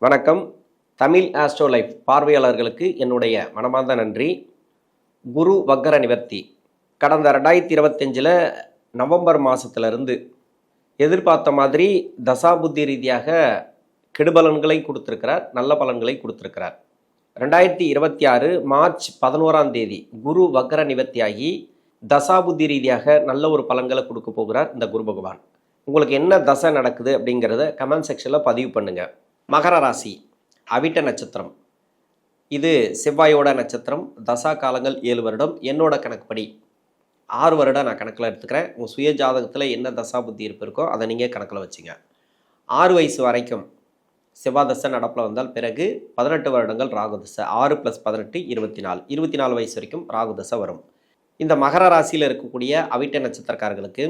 வணக்கம். Tamil astro life பார்வையாளர்களுக்கு என்னுடைய மனமார்ந்த நன்றி. குரு வக்கர நிவர்த்தி கடந்த 2025 நவம்பர் மாதத்துலேருந்து எதிர்பார்த்த மாதிரி தசாபுத்தி ரீதியாக கெடுபலன்களை கொடுத்துருக்கிறார், நல்ல பலன்களை கொடுத்துருக்கிறார். 2026 மார்ச் 11ஆம் தேதி குரு வக்கர நிவர்த்தியாகி தசாபுத்தி ரீதியாக நல்ல ஒரு பலன்களை கொடுக்க போகிறார் இந்த குரு பகவான். உங்களுக்கு என்ன தசை நடக்குது அப்படிங்கிறத கமெண்ட் செக்ஷனில் பதிவு பண்ணுங்கள். மகர ராசி, அவிட்ட நட்சத்திரம். இது செவ்வாயோட நட்சத்திரம். தசா காலங்கள் 7 வருடம். என்னோட கணக்குப்படி 6 வருடம் நான் கணக்கில் எடுத்துக்கிறேன். உங்கள் சுய ஜாதகத்தில் என்ன தசா புத்தி இருப்பு இருக்கோ அதை நீங்கள் கணக்கில் வச்சுங்க. 6 வயசு வரைக்கும் செவ்வாய் தசை நடப்பில் வந்தால் பிறகு 18 வருடங்கள் ராகு தசை. 6 + 18 24. 24 வயசு வரைக்கும் ராகு தசை வரும். இந்த மகர ராசியில் இருக்கக்கூடிய அவிட்ட நட்சத்திரக்காரர்களுக்கு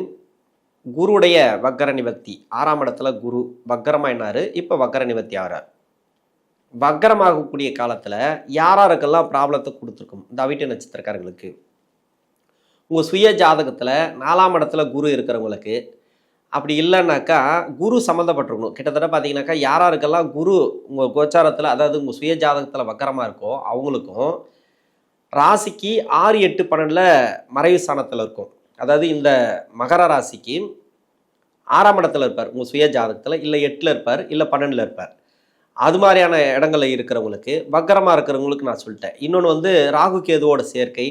குருடைய வக்கர நிவர்த்தி 6ஆம் இடத்துல குரு வக்கரமாக என்னாரு, இப்போ வக்கர நிவர்த்தி ஆகிறார். வக்கரமாகக்கூடிய காலத்தில் யாராருக்கெல்லாம் ப்ராப்ளத்தை கொடுத்துருக்கும் இந்த அவிட்ட நட்சத்திரக்காரர்களுக்கு? உங்கள் சுய ஜாதகத்தில் 4ஆம் இடத்துல குரு இருக்கிறவங்களுக்கு, அப்படி இல்லைன்னாக்கா குரு சம்மந்தப்பட்டிருக்கணும். கிட்டத்தட்ட பார்த்தீங்கன்னாக்கா யாராருக்கெல்லாம் குரு உங்கள் கோச்சாரத்தில், அதாவது உங்கள் சுய ஜாதகத்தில் வக்கரமாக இருக்கோ அவங்களுக்கும் ராசிக்கு 6, 8, 12 மறைவு ஸ்தானத்தில் இருக்கும். அதாவது இந்த மகர ராசிக்கு 6ஆம் இடத்துல இருப்பார் உங்கள் சுய ஜாதகத்தில், இல்லை 8ல் இருப்பார், இல்லை 12ல் இருப்பார். அது மாதிரியான இடங்களில் இருக்கிறவங்களுக்கு, வக்கரமாக இருக்கிறவங்களுக்கு நான் சொல்லிட்டேன். இன்னொன்று ராகு கேதுவோட சேர்க்கை,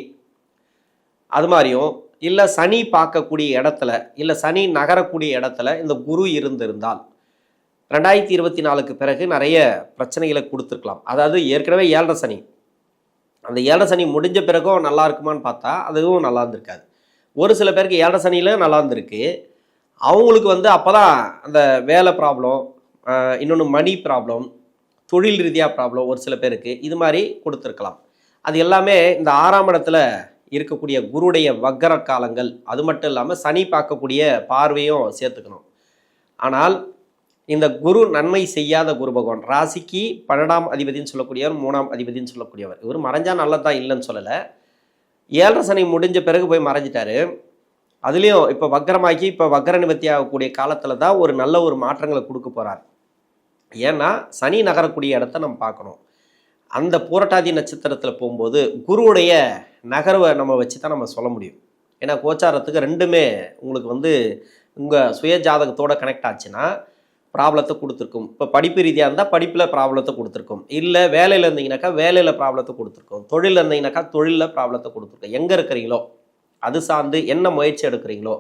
அது மாதிரியும் இல்லை சனி பார்க்கக்கூடிய இடத்துல, இல்லை சனி நகரக்கூடிய இடத்துல இந்த குரு இருந்திருந்தால் 2024க்கு பிறகு நிறைய பிரச்சனைகளை கொடுத்துருக்கலாம். அதாவது ஏற்கனவே 7.5 சனி, அந்த 7.5 சனி முடிஞ்ச பிறகும் நல்லா இருக்குமான்னு பார்த்தா அதுவும் நல்லா இருந்திருக்காது. ஒரு சில பேருக்கு 7.5 சனியில் நல்லா இருந்திருக்கு. அவங்களுக்கு அப்போ தான் அந்த வேலை ப்ராப்ளம், இன்னொன்று மணி ப்ராப்ளம், தொழில் ரீதியாக ப்ராப்ளம் ஒரு சில பேருக்கு இது மாதிரி கொடுத்துருக்கலாம். அது எல்லாமே இந்த 6ஆம் இடத்துல இருக்கக்கூடிய குருடைய வக்கர காலங்கள். அது மட்டும் இல்லாமல் சனி பார்க்கக்கூடிய பார்வையும் சேர்த்துக்கணும். ஆனால் இந்த குரு நன்மை செய்யாத குரு பகவான், ராசிக்கு 12ஆம் அதிபதினு சொல்லக்கூடியவர், 3ஆம் அதிபதினு சொல்லக்கூடியவர். இவர் மறைஞ்சா நல்லதான் இல்லைன்னு சொல்லலை. 7.5 சனி முடிஞ்ச பிறகு போய் மறைஞ்சிட்டாரு. அதுலேயும் இப்போ வக்கரமாக்கி இப்போ வக்கர நிவர்த்தி ஆகக்கூடிய காலத்தில் தான் ஒரு நல்ல ஒரு மாற்றங்களை கொடுக்க போகிறார். ஏன்னா சனி நகரக்கூடிய இடத்த நம்ம பார்க்கணும். அந்த பூரட்டாதி நட்சத்திரத்தில் போகும்போது குருவுடைய நகர்வை நம்ம வச்சு தான் நம்ம சொல்ல முடியும். ஏன்னா கோச்சாரத்துக்கு ரெண்டுமே உங்களுக்கு உங்கள் சுய ஜாதகத்தோட கனெக்ட் ஆச்சுன்னா ப்ராப்ளத்தை கொடுத்துருக்கும். இப்போ படிப்பு ரீதியாக இருந்தால் படிப்பில் ப்ராப்ளத்தை கொடுத்துருக்கும், இல்லை வேலையில் இருந்தீங்கன்னாக்கா வேலையில் ப்ராப்ளத்தை கொடுத்துருக்கோம், தொழிலில் இருந்தீங்கன்னாக்கா தொழிலில் ப்ராப்ளத்தை கொடுத்துருக்கோம். எங்கே இருக்கிறீங்களோ அது சார்ந்து என்ன முயற்சி எடுக்கிறீங்களோ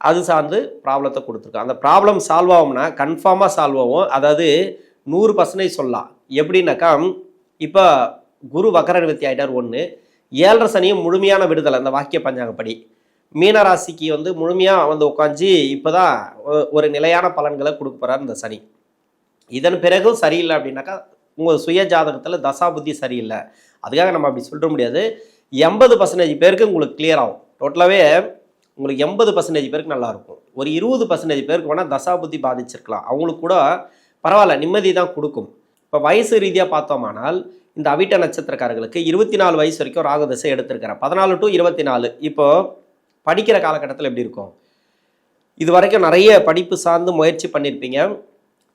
அது சார்ந்து ப்ராப்ளத்தை கொடுத்துருக்கோம். அந்த ப்ராப்ளம் சால்வ் ஆகும்னா கன்ஃபார்மாக சால்வ் ஆகும். அதாவது 100% சொல்லலாம். எப்படின்னாக்கா இப்போ குரு வக்கர நிவர்த்தி ஆகிட்டார். 1 7.5 சனியும் முழுமையான விடுதலை அந்த வாக்கிய பஞ்சாங்கப்படி. மீனராசிக்கு முழுமையாக உட்காந்து இப்போ தான் ஒரு நிலையான பலன்களை கொடுக்க போகிறார் இந்த சனி. இதன் பிறகும் சரியில்லை அப்படின்னாக்கா உங்கள் சுய ஜாதகத்தில் தசா புத்தி சரியில்லை. அதுக்காக நம்ம அப்படி சொல்ல முடியாது. 80% பேருக்கு உங்களுக்கு கிளியர் ஆகும். டோட்டலாகவே உங்களுக்கு 80% பேருக்கு நல்லாயிருக்கும். ஒரு 20% பேருக்கு வேணால் தசா புத்தி பாதிச்சிருக்கலாம். அவங்களுக்கு கூட பரவாயில்ல, நிம்மதி தான் கொடுக்கும். இப்போ வயசு ரீதியாக பார்த்தோமானால் இந்த அவிட்ட நட்சத்திரக்காரர்களுக்கு 24 வயசு வரைக்கும் ராகு தசை எடுத்திருக்கிறேன். 14 to 24. இப்போது படிக்கிற காலகட்டத்தில் எப்படி இருக்கும்? இது வரைக்கும் நிறைய படிப்பு சார்ந்து முயற்சி பண்ணியிருப்பீங்க,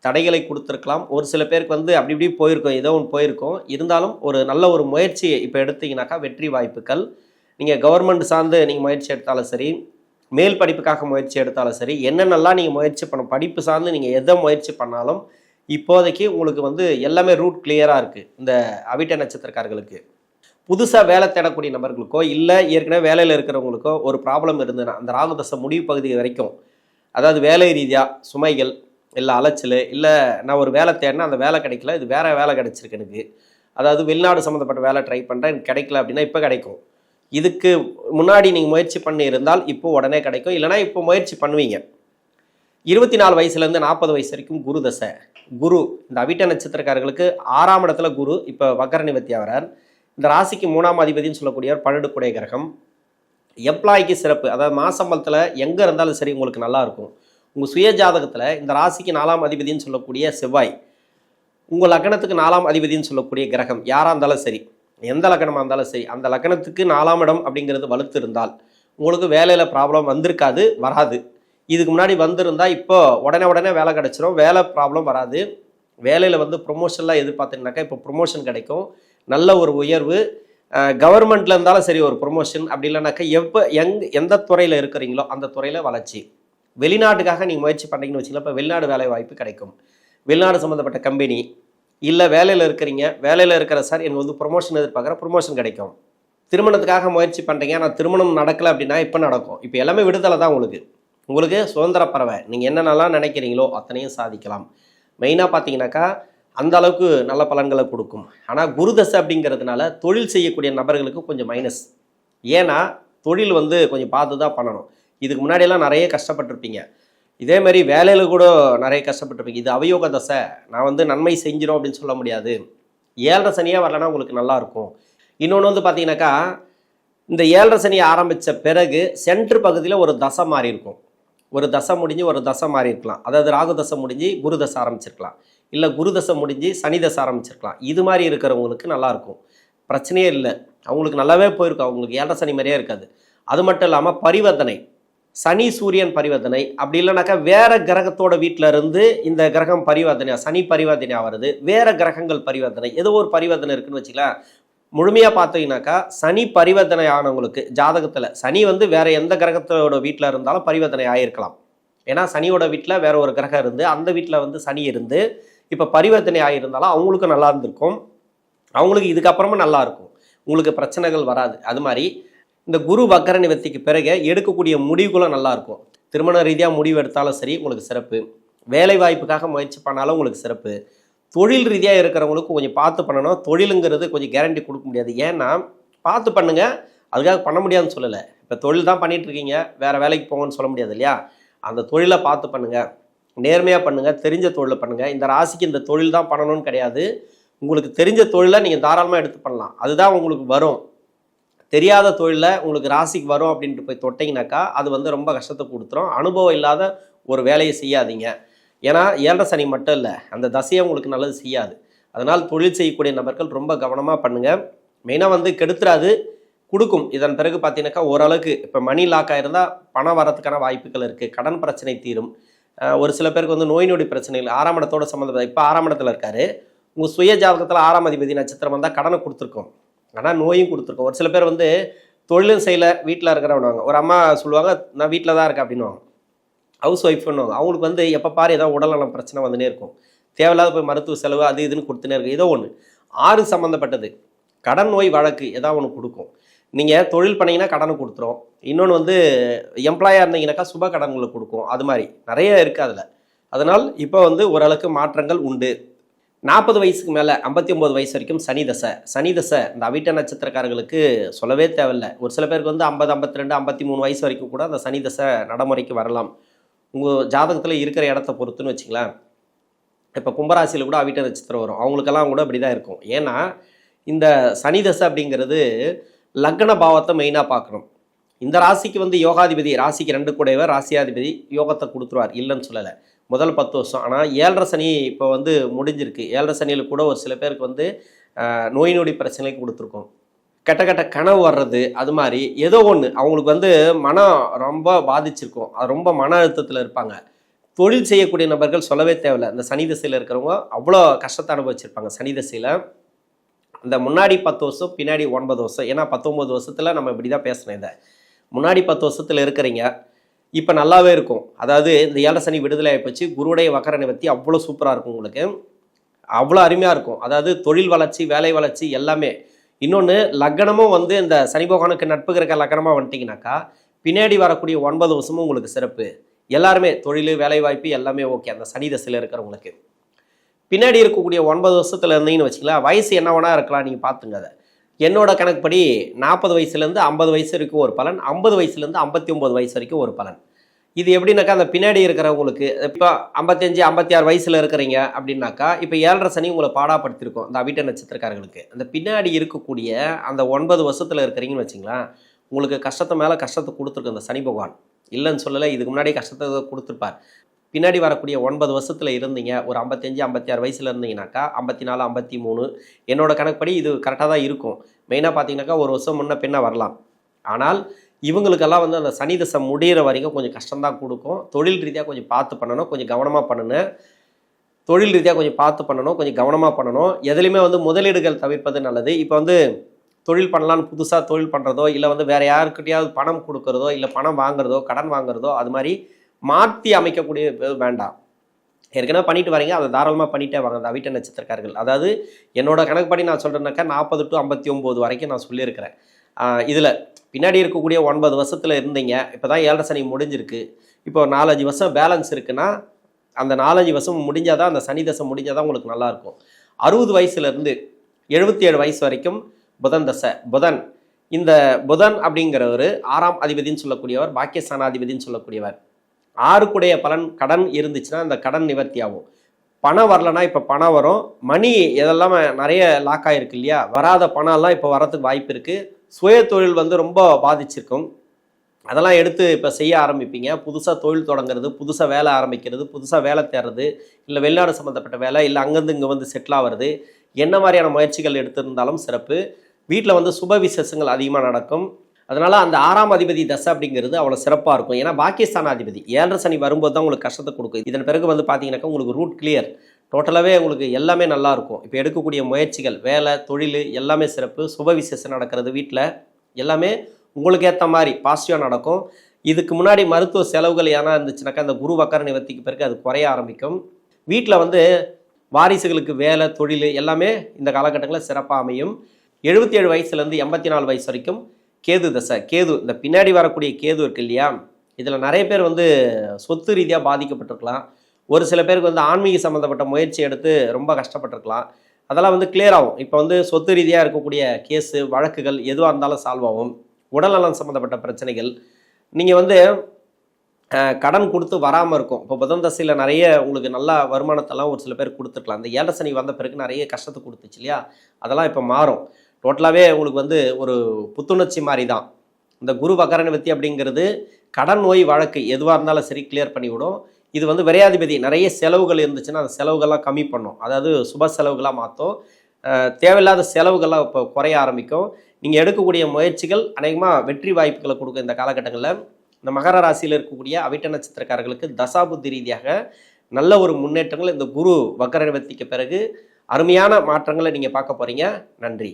தடைகளை கொடுத்துருக்கலாம். ஒரு சில பேருக்கு அப்படி இப்படி போயிருக்கோம், ஏதோ ஒன்று போயிருக்கோம். இருந்தாலும் ஒரு நல்ல ஒரு முயற்சி இப்போ எடுத்தீங்கன்னாக்கா வெற்றி வாய்ப்புகள். நீங்கள் கவர்மெண்ட் சார்ந்து நீங்கள் முயற்சி எடுத்தாலும் சரி, மேல் படிப்புக்காக முயற்சி எடுத்தாலும் சரி, என்னென்னலாம் நீங்கள் முயற்சி படிப்பு சார்ந்து நீங்கள் எதை முயற்சி பண்ணாலும் இப்போதைக்கு உங்களுக்கு எல்லாமே ரூட் கிளியராக இருக்குது. இந்த அவிட்ட நட்சத்திரக்காரர்களுக்கு புதுசாக வேலை தேடக்கூடிய நபர்களுக்கோ, இல்லை ஏற்கனவே வேலையில் இருக்கிறவங்களுக்கோ ஒரு ப்ராப்ளம் இருந்ததுன்னா அந்த ராகு தசை முடிவு பகுதி வரைக்கும், அதாவது வேலை ரீதியாக சுமைகள், இல்லை அலைச்சல், இல்லை நான் ஒரு வேலை தேடினா அந்த வேலை கிடைக்கல, இது வேறு வேலை கிடைச்சிருக்கு எனக்கு, அதாவது வெளிநாடு சம்மந்தப்பட்ட வேலை ட்ரை பண்ணுறேன் எனக்கு கிடைக்கல அப்படின்னா இப்போ கிடைக்கும். இதுக்கு முன்னாடி நீங்கள் முயற்சி பண்ணி இருந்தால் இப்போ உடனே கிடைக்கும், இல்லைனா இப்போ முயற்சி பண்ணுவீங்க. 24 வயசுலேருந்து 40 வயசு வரைக்கும் குரு தசை. குரு இந்த அவிட்ட நட்சத்திரக்காரர்களுக்கு 6ஆம் இடத்துல குரு இப்போ வக்கர நிவர்த்தி ஆகிறார். இந்த ராசிக்கு 3ஆம் அதிபதினு சொல்லக்கூடியவர் 12 குடைய கிரகம். எம்ப்ளாய்க்கு சிறப்பு, அதாவது மாசம்பளத்தில் எங்கே இருந்தாலும் சரி உங்களுக்கு நல்லாயிருக்கும். உங்கள் சுய ஜாதகத்தில் இந்த ராசிக்கு 4ஆம் அதிபதினு சொல்லக்கூடிய செவ்வாய், உங்கள் லக்னத்துக்கு 4ஆம் அதிபதினு சொல்லக்கூடிய கிரகம் யாராக இருந்தாலும் சரி, எந்த லக்னமாக இருந்தாலும் சரி, அந்த லக்னத்துக்கு 4ஆம் இடம் அப்படிங்கிறது வலுத்து இருந்தால் உங்களுக்கு வேலையில் ப்ராப்ளம் வந்திருக்காது, வராது. இதுக்கு முன்னாடி வந்திருந்தால் இப்போ உடனே வேலை கிடச்சிரும், வேலை ப்ராப்ளம் வராது. வேலையில் வந்து ப்ரொமோஷன்லாம் எதிர்பார்த்தீங்கன்னாக்கா இப்போ ப்ரொமோஷன் கிடைக்கும், நல்ல ஒரு உயர்வு. கவர்மெண்ட்டில் இருந்தாலும் சரி ஒரு ப்ரொமோஷன், அப்படி இல்லைனாக்கா எந்த துறையில் இருக்கிறீங்களோ அந்த துறையில் வளர்ச்சி. வெளிநாட்டுக்காக நீங்கள் முயற்சி பண்ணுறீங்கன்னு வச்சுக்கலாம், இப்போ வெளிநாடு வேலை வாய்ப்பு கிடைக்கும். வெளிநாடு சம்மந்தப்பட்ட கம்பெனி, இல்லை வேலையில் இருக்கிறீங்க, வேலையில் இருக்கிற சார் எனக்கு வந்து ப்ரொமோஷன் எதிர்பார்க்குற ப்ரொமோஷன் கிடைக்கும். திருமணத்துக்காக முயற்சி பண்ணுறீங்க, ஆனால் திருமணம் நடக்கலை அப்படின்னா இப்போ நடக்கும். இப்போ எல்லாமே விடுதலை தான் உங்களுக்கு சுதந்திர பறவை. நீங்கள் என்னென்னலாம் நினைக்கிறீங்களோ அத்தனையும் சாதிக்கலாம். மெயினாக பார்த்தீங்கன்னாக்கா அந்த அளவுக்கு நல்ல பலன்களை கொடுக்கும். ஆனால் குரு தசை அப்படிங்கிறதுனால தொழில் செய்யக்கூடிய நபர்களுக்கு கொஞ்சம் மைனஸ். ஏன்னா தொழில் வந்து கொஞ்சம் பார்த்து தான் பண்ணணும். இதுக்கு முன்னாடியெல்லாம் நிறைய கஷ்டப்பட்டிருப்பீங்க, இதேமாரி வேலையில் கூட நிறைய கஷ்டப்பட்டிருப்பீங்க. இது அவயோக தசை, நான் வந்து நன்மை செஞ்சிடும் அப்படின்னு சொல்ல முடியாது. 7.5 சனியாக வரலன்னா உங்களுக்கு நல்லாயிருக்கும். இன்னொன்று வந்து பார்த்தீங்கன்னாக்கா இந்த 7.5 சனி ஆரம்பித்த பிறகு சென்ட்ரு பகுதியில் ஒரு தசை மாறி இருக்கும். ஒரு தசை முடிஞ்சு ஒரு தசை மாறி இருக்கலாம். அதாவது ராகு தசை முடிஞ்சு குரு தசை ஆரம்பிச்சிருக்கலாம், இல்லை குரு தசை முடிஞ்சு சனி தசை ஆரம்பிச்சிருக்கலாம். இது மாதிரி இருக்கிறவங்களுக்கு நல்லாயிருக்கும், பிரச்சனையே இல்லை. அவங்களுக்கு நல்லாவே போயிருக்கும், அவங்களுக்கு 7.5 சனி மாதிரியே இருக்காது. அது மட்டும் இல்லாமல் பரிவர்த்தனை, சனி சூரியன் பரிவர்த்தனை, அப்படி இல்லைனாக்கா வேறு கிரகத்தோட வீட்டில் இருந்து இந்த கிரகம் பரிவர்த்தனையாக சனி பரிவர்த்தனையாக வருது, வேறு கிரகங்கள் பரிவர்த்தனை, ஏதோ ஒரு பரிவர்த்தனை இருக்குதுன்னு வச்சுக்கலாம். முழுமையாக பார்த்தீங்கன்னாக்கா சனி பரிவர்த்தனை ஆனவங்களுக்கு ஜாதகத்தில் சனி வந்து வேறு எந்த கிரகத்தோட வீட்டில் இருந்தாலும் பரிவர்த்தனை ஆகிருக்கலாம். ஏன்னா சனியோட வீட்டில் வேற ஒரு கிரகம் இருந்து அந்த வீட்டில் வந்து சனி இருந்து இப்போ பரிவர்த்தனை ஆகியிருந்தாலும் அவங்களுக்கும் நல்லா இருந்திருக்கும், அவங்களுக்கு இதுக்கப்புறமா நல்லா இருக்கும், உங்களுக்கு பிரச்சனைகள் வராது. அது மாதிரி இந்த குரு வக்கர நிவர்த்திக்கு பிறகு எடுக்கக்கூடிய முடிவுகளும் நல்லாயிருக்கும். திருமண ரீதியாக முடிவு எடுத்தாலும் சரி உங்களுக்கு சிறப்பு, வேலை வாய்ப்புக்காக முயற்சி பண்ணாலும் உங்களுக்கு சிறப்பு. தொழில் ரீதியாக இருக்கிறவங்களுக்கு கொஞ்சம் பார்த்து பண்ணணும். தொழிலுங்கிறது கொஞ்சம் கேரண்டி கொடுக்க முடியாது, ஏன்னா பார்த்து பண்ணுங்கள், அதுக்காக பண்ண முடியாதுன்னு சொல்லலை. இப்போ தொழில் தான் பண்ணிகிட்ருக்கீங்க, வேறு வேலைக்கு போங்கன்னு சொல்ல முடியாது இல்லையா. அந்த தொழிலை பார்த்து பண்ணுங்கள், நேர்மையாக பண்ணுங்கள், தெரிஞ்ச தொழிலை பண்ணுங்கள். இந்த ராசிக்கு இந்த தொழில் தான் பண்ணணும்னு கிடையாது, உங்களுக்கு தெரிஞ்ச தொழிலை நீங்கள் தாராளமாக எடுத்து பண்ணலாம், அதுதான் உங்களுக்கு வரும். தெரியாத தொழிலில் உங்களுக்கு ராசிக்கு வரும் அப்படின்ட்டு போய் தொட்டிங்கனாக்கா அது வந்து ரொம்ப கஷ்டத்தை கொடுத்துரும். அனுபவம் இல்லாத ஒரு வேலையை செய்யாதீங்க. ஏன்னா 7.5 சனி மட்டும் இல்லை, அந்த தசையை உங்களுக்கு நல்லது செய்யாது. அதனால் தொழில் செய்யக்கூடிய நபர்கள் ரொம்ப கவனமாக பண்ணுங்கள். மெயினாக வந்து கெடுத்துறாது, கொடுக்கும். இதன் பிறகு பார்த்தீங்கன்னாக்கா ஓரளவுக்கு இப்போ மணி லாக் ஆகிருந்தால் பணம் வரதுக்கான வாய்ப்புகள் இருக்குது, கடன் பிரச்சனை தீரும். ஒரு சில பேருக்கு வந்து நோய் நொடி பிரச்சனைகள் 6ஆம் இடத்தோட சம்மந்தப்பட்ட, இப்போ 6ஆம் இடத்துல இருக்காரு, உங்கள் சுய ஜாதகத்தில் 6ஆம் அதிபதி நட்சத்திரம் வந்தால் கடனை கொடுத்துருக்கோம், ஆனால் நோயும் கொடுத்துருக்கோம். ஒரு சில பேர் வந்து தொழிலும் செய்யலை, வீட்டில் இருக்கிறவனுவாங்க. ஒரு அம்மா சொல்லுவாங்க நான் வீட்டில் தான் இருக்கேன் அப்படின்னுவாங்க, ஹவுஸ் ஒய்ஃப்னுவாங்க. அவங்களுக்கு வந்து எப்போ பாரு ஏதாவது உடல்நலம் பிரச்சனை வந்துனே இருக்கும், தேவையில்லாத போய் மருத்துவ செலவு அது இதுன்னு கொடுத்துனே இருக்கும். ஏதோ ஒன்று 6 சம்மந்தப்பட்டது கடன் நோய் வழக்கு ஏதாவது ஒன்று கொடுக்கும். நீங்கள் தொழில் பண்ணிங்கன்னா கடனை கொடுத்துரும். இன்னொன்று வந்து எம்ப்ளாயாக இருந்தீங்கன்னாக்கா சுப கடன்களை கொடுக்கும். அது மாதிரி நிறைய இருக்குது அதில். அதனால் இப்போ வந்து ஓரளவுக்கு மாற்றங்கள் உண்டு. 40 வயசுக்கு மேலே 59 வயசு வரைக்கும் சனி தசை. சனி தசை இந்த அவிட்ட நட்சத்திரக்காரர்களுக்கு சொல்லவே தேவையில்லை. ஒரு சில பேருக்கு வந்து 50, 52, 53 வயசு வரைக்கும் கூட அந்த சனி தசை நடைமுறைக்கு வரலாம். உங்கள் ஜாதகத்தில் இருக்கிற இடத்த பொறுத்துன்னு வச்சுக்கலாம். இப்போ கும்பராசியில் கூட அவிட்ட நட்சத்திரம் வரும், அவங்களுக்கெல்லாம் கூட அப்படி தான் இருக்கும். ஏன்னா இந்த சனி தசை அப்படிங்கிறது லக்ன பாவத்தை மெயினாக பார்க்கணும். இந்த ராசிக்கு வந்து யோகாதிபதி, ராசிக்கு 2 கூடையவர் ராசியாதிபதி யோகத்தை கொடுத்துருவார், இல்லைன்னு சொல்லலை, முதல் 10 வருஷம். ஆனால் 7.5 சனி இப்போ வந்து முடிஞ்சிருக்கு. 7.5 சனியில் கூட ஒரு சில பேருக்கு வந்து நோய் நொடி பிரச்சனை கொடுத்துருக்கோம், கெட்ட கனவு வர்றது, அது மாதிரி ஏதோ ஒன்று அவங்களுக்கு வந்து மனம் ரொம்ப பாதிச்சிருக்கும், அது ரொம்ப மன அழுத்தத்தில் இருப்பாங்க. தொழில் செய்யக்கூடிய நபர்கள் சொல்லவே தேவையில்லை. இந்த சனி திசையில் இருக்கிறவங்க அவ்வளோ கஷ்டத்தை அனுபவிச்சிருப்பாங்க சனி திசையில். இந்த முன்னாடி 10 வருஷம் பின்னாடி 9 வருஷம், ஏன்னா 19 வருஷத்தில் நம்ம இப்படி தான் பேசணும். இதை முன்னாடி 10 வருஷத்தில் இருக்கிறீங்க, இப்போ நல்லாவே இருக்கும். அதாவது இந்த 7.5 சனி விடுதலை ஆகிப்போச்சு, குருவுடைய வக்கர நிவர்த்தி அவ்வளோ சூப்பராக இருக்கும், உங்களுக்கு அவ்வளோ அருமையாக இருக்கும். அதாவது தொழில் வளர்ச்சி, வேலை வளர்ச்சி எல்லாமே. இன்னொன்று லக்னமும் வந்து இந்த சனி பகவானுக்கு நட்பு கிரக லக்னமாக வந்துட்டிங்கனாக்கா பின்னாடி வரக்கூடிய 9 வருஷமும் உங்களுக்கு சிறப்பு. எல்லாருமே தொழில் வேலை வாய்ப்பு எல்லாமே ஓகே. அந்த சனி தசையில் இருக்கிறவங்களுக்கு பின்னாடி இருக்கக்கூடிய 9 வருஷத்தில் இருந்தீங்கன்னு வச்சுக்கலாம், வயசு என்ன வேணா இருக்கலாம், நீங்கள் பார்த்துங்க. அதை என்னோட கணக்குப்படி 40 வயசுலேருந்து 50 வயசு வரைக்கும் ஒரு பலன், 50 வயசுலேருந்து 59 வயசு வரைக்கும் ஒரு பலன். இது எப்படின்னாக்கா அந்த பின்னாடி இருக்கிறவங்களுக்கு இப்போ 55, 56 வயசில் இருக்கிறீங்க அப்படின்னாக்கா இப்போ 7.5 சனி உங்களை பாடாப்படுத்திருக்கோம் இந்த அவிட்ட நட்சத்திரக்காரர்களுக்கு. அந்த பின்னாடி இருக்கக்கூடிய அந்த 9 வருஷத்தில் இருக்கிறீங்கன்னு வச்சுங்களேன், உங்களுக்கு கஷ்டத்தை மேலே கஷ்டத்தை கொடுத்துருக்கு அந்த சனி பகவான், இல்லைன்னு சொல்லலை, இதுக்கு முன்னாடி கஷ்டத்தை கொடுத்துருப்பார். பின்னாடி வரக்கூடிய 9 வருஷத்தில் இருந்தீங்க, ஒரு 55, 56 வயசில் இருந்தீங்கன்னாக்கா 54, 53 என்னோட கணக்குப்படி இது கரெக்டாக தான் இருக்கும். மெயினாக பார்த்தீங்கன்னாக்கா ஒரு வருஷம் முன்ன பின்ன வரலாம். ஆனால் இவங்களுக்கெல்லாம் வந்து அந்த சனி தசை முடிகிற வரைக்கும் கொஞ்சம் கஷ்டம்தான் கொடுக்கும். தொழில் ரீதியாக கொஞ்சம் பார்த்து பண்ணணும், கொஞ்சம் கவனமாக பண்ணணும். தொழில் ரீதியாக கொஞ்சம் பார்த்து பண்ணணும், கொஞ்சம் கவனமாக பண்ணணும். எதுலையுமே வந்து முதலீடுகள் தவிர்ப்பது நல்லது. இப்போ வந்து தொழில் பண்ணலான்னு புதுசாக தொழில் பண்ணுறதோ, இல்லை வந்து வேறு யாருக்கிட்டையாவது பணம் கொடுக்குறதோ, இல்லை பணம் வாங்குறதோ, கடன் வாங்குறதோ, அது மாதிரி மாற்றி அமைக்கக்கூடிய வேண்டாம். ஏற்கனவே பண்ணிட்டு வரீங்க, அதை தாராளமாக பண்ணிட்டே வாங்க. அந்த அவிட்ட நட்சத்திரக்காரர்கள், அதாவது என்னோட கணக்குப்படி நான் சொல்கிறேன்னாக்கா 40 to 59 வரைக்கும் நான் சொல்லியிருக்கிறேன். இதில் பின்னாடி இருக்கக்கூடிய 9 வருஷத்தில் இருந்தீங்க, இப்போ தான் 7.5 சனி முடிஞ்சிருக்கு. இப்போ 4-5 வருஷம் பேலன்ஸ் இருக்குன்னா, அந்த 4-5 வருஷம் முடிஞ்சால் தான், அந்த சனி தசை முடிஞ்சால் தான் உங்களுக்கு நல்லாயிருக்கும். 60 வயசுலேருந்து 77 வயசு வரைக்கும் புதன் தசை. இந்த புதன் அப்படிங்கிறவர் 6ஆம் அதிபதினு சொல்லக்கூடியவர், பாக்கியஸ்தானாதிபதினு சொல்லக்கூடியவர். 6க்குடைய பலன் கடன் இருந்துச்சுன்னா அந்த கடன் நிவர்த்தி ஆகும். பணம் வரலன்னா இப்போ பணம் வரும். மணி இதெல்லாம் நிறைய லாக் ஆகிருக்கு இல்லையா, வராத பணம்லாம் இப்போ வரத்துக்கு வாய்ப்பு இருக்குது. சுய தொழில் வந்து ரொம்ப பாதிச்சிருக்கும், அதெல்லாம் எடுத்து இப்போ செய்ய ஆரம்பிப்பீங்க. புதுசாக தொழில் தொடங்குறது, புதுசாக வேலை ஆரம்பிக்கிறது, புதுசாக வேலை தேடுறது, இல்லை வெளிநாடு சம்மந்தப்பட்ட வேலை, இல்லை அங்கேருந்து இங்கே வந்து செட்டில் ஆகிறது, என்ன மாதிரியான முயற்சிகள் எடுத்திருந்தாலும் சிறப்பு. வீட்டில் வந்து சுப விசேஷங்கள் அதிகமாக நடக்கும். அதனால் அந்த 6ஆம் அதிபதி தசை அப்படிங்கிறது அவ்வளோ சிறப்பாக இருக்கும். ஏன்னா பாக்கியஸ்தானாதிபதி 7.5 சனி வரும்போது தான் உங்களுக்கு கஷ்டத்தை கொடுக்கும். இதன் பிறகு வந்து பார்த்தீங்கன்னாக்கா உங்களுக்கு ரூட் கிளியர், டோட்டலாகவே உங்களுக்கு எல்லாமே நல்லாயிருக்கும். இப்போ எடுக்கக்கூடிய முயற்சிகள், வேலை, தொழில் எல்லாமே சிறப்பு. சுப விசேஷம் நடக்கிறது வீட்டில் எல்லாமே உங்களுக்கு ஏற்ற மாதிரி பாசிட்டிவாக நடக்கும். இதுக்கு முன்னாடி மருத்துவ செலவுகள் ஏன்னா இருந்துச்சுனாக்கா அந்த குரு வக்கர நிவர்த்திக்கு பிறகு அது குறைய ஆரம்பிக்கும். வீட்டில் வந்து வாரிசுகளுக்கு வேலை, தொழில் எல்லாமே இந்த காலகட்டங்களில் சிறப்பாக அமையும். 77 வயசுலேருந்து 84 வயசு வரைக்கும் கேது தசை. கேது, இந்த பின்னாடி வரக்கூடிய கேது இருக்கு இல்லையா, இதில் நிறைய பேர் வந்து சொத்து ரீதியாக பாதிக்கப்பட்டிருக்கலாம். ஒரு சில பேருக்கு வந்து ஆன்மீக சம்மந்தப்பட்ட முயற்சி எடுத்து ரொம்ப கஷ்டப்பட்டிருக்கலாம். அதெல்லாம் வந்து கிளியர் ஆகும். இப்போ வந்து சொத்து ரீதியாக இருக்கக்கூடிய கேஸு, வழக்குகள் எதுவாக இருந்தாலும் சால்வ் ஆகும். உடல்நலம் சம்மந்தப்பட்ட பிரச்சனைகள், நீங்கள் வந்து கடன் கொடுத்து வராமல் இருக்கும். இப்போ புதன் தசையில் நிறைய உங்களுக்கு நல்ல வருமானத்தெல்லாம் ஒரு சில பேர் கொடுத்துருக்கலாம். அந்த 7.5 சனி வந்த பிறகு நிறைய கஷ்டத்தை கொடுத்துச்சு இல்லையா, அதெல்லாம் இப்போ மாறும். டோட்டலாகவே உங்களுக்கு வந்து ஒரு புத்துணர்ச்சி மாதிரி தான். இந்த குரு வக்கர நிவர்த்தி அப்படிங்கிறது கடன், நோய், வழக்கு எதுவாக இருந்தாலும் சரி கிளியர் பண்ணிவிடும். இது வந்து விரையாதிபதி, நிறைய செலவுகள் இருந்துச்சுன்னா அந்த செலவுகள்லாம் கம்மி பண்ணும். அதாவது சுப செலவுகளாக மாற்றும். தேவையில்லாத செலவுகள்லாம் இப்போ குறைய ஆரம்பிக்கும். நீங்கள் எடுக்கக்கூடிய முயற்சிகள் அநேகமாக வெற்றி வாய்ப்புகளை கொடுக்கும். இந்த காலகட்டங்களில் இந்த மகர ராசியில் இருக்கக்கூடிய அவிட்ட நட்சத்திரக்காரர்களுக்கு தசாபுத்தி ரீதியாக நல்ல ஒரு முன்னேற்றங்கள் இந்த குரு வக்கர நிவர்த்திக்கு பிறகு அருமையான மாற்றங்களை நீங்கள் பார்க்க போகிறீங்க. நன்றி.